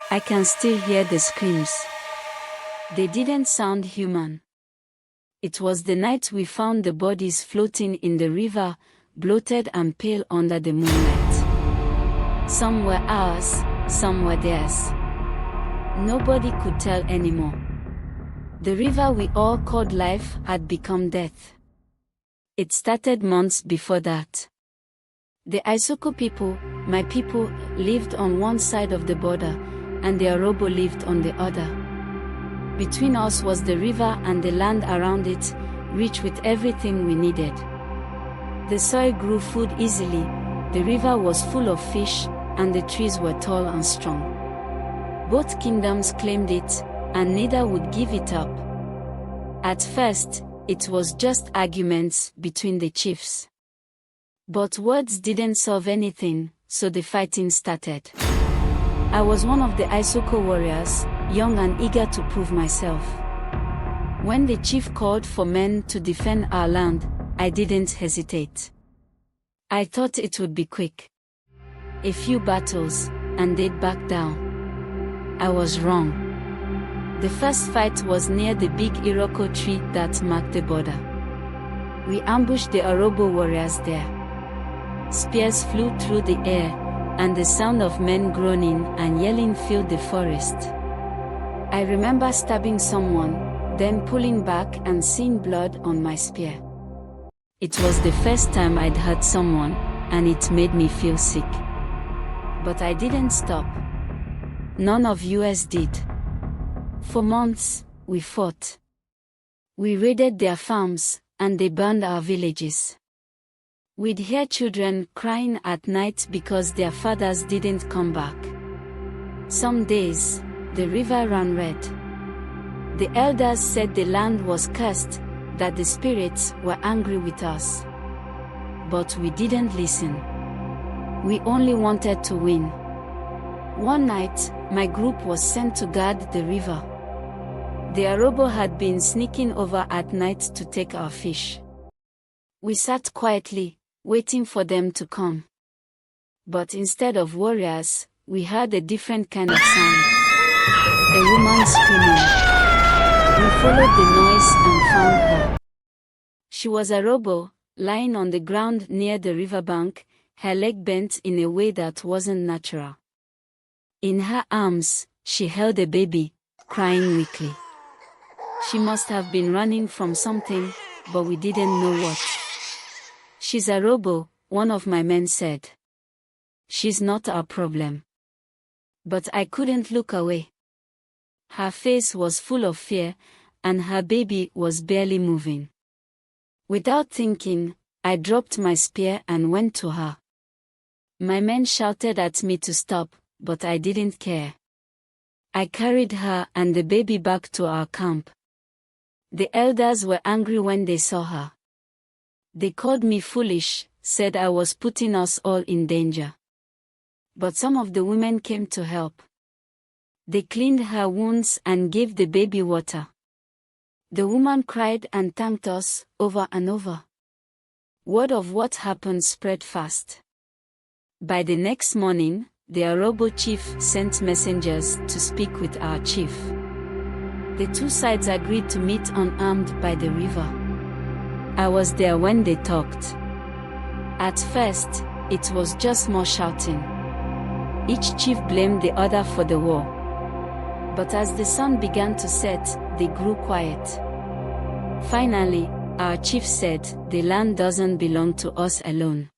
I can still hear the screams. They didn't sound human. It was the night we found the bodies floating in the river, bloated and pale under the moonlight. Some were ours, some were theirs. Nobody could tell anymore. The river we all called life had become death. It started months before that. The Isoko people, my people, lived on one side of the border, and the Arobo lived on the other. Between us was the river and the land around it, rich with everything we needed. The soil grew food easily, the river was full of fish, and the trees were tall and strong. Both kingdoms claimed it, and neither would give it up. At first, it was just arguments between the chiefs. But words didn't solve anything, so the fighting started. I was one of the Isoko warriors, young and eager to prove myself. When the chief called for men to defend our land, I didn't hesitate. I thought it would be quick. A few battles, and they'd back down. I was wrong. The first fight was near the big Iroko tree that marked the border. We ambushed the Arobo warriors there. Spears flew through the air, and the sound of men groaning and yelling filled the forest. I remember stabbing someone, then pulling back and seeing blood on my spear. It was the first time I'd hurt someone, and it made me feel sick. But I didn't stop. None of us did. For months, we fought. We raided their farms, and they burned our villages. We'd hear children crying at night because their fathers didn't come back. Some days, the river ran red. The elders said the land was cursed, that the spirits were angry with us. But we didn't listen. We only wanted to win. One night, my group was sent to guard the river. The Arobo had been sneaking over at night to take our fish. We sat quietly, waiting for them to come. But instead of warriors, we heard a different kind of sound. A woman screaming. We followed the noise and found her. She was Arobo, lying on the ground near the riverbank, her leg bent in a way that wasn't natural. In her arms, she held a baby, crying weakly. She must have been running from something, but we didn't know what. She's Arobo, one of my men said. She's not our problem. But I couldn't look away. Her face was full of fear, and her baby was barely moving. Without thinking, I dropped my spear and went to her. My men shouted at me to stop, but I didn't care. I carried her and the baby back to our camp. The elders were angry when they saw her. They called me foolish, said I was putting us all in danger. But some of the women came to help. They cleaned her wounds and gave the baby water. The woman cried and thanked us, over and over. Word of what happened spread fast. By the next morning, the Arobo chief sent messengers to speak with our chief. The two sides agreed to meet unarmed by the river. I was there when they talked. At first, it was just more shouting. Each chief blamed the other for the war. But as the sun began to set, they grew quiet. Finally, our chief said, "The land doesn't belong to us alone.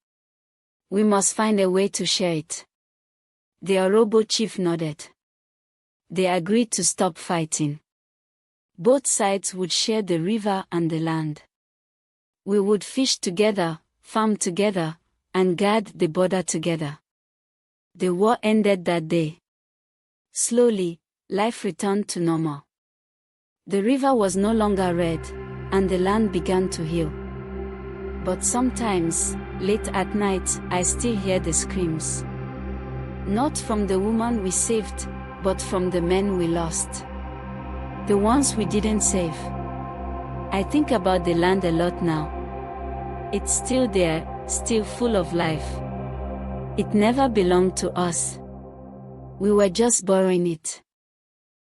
We must find a way to share it." The Arobo chief nodded. They agreed to stop fighting. Both sides would share the river and the land. We would fish together, farm together, and guard the border together. The war ended that day. Slowly, life returned to normal. The river was no longer red, and the land began to heal. But sometimes, late at night, I still hear the screams. Not from the woman we saved, but from the men we lost. The ones we didn't save. I think about the land a lot now. It's still there, still full of life. It never belonged to us. We were just borrowing it.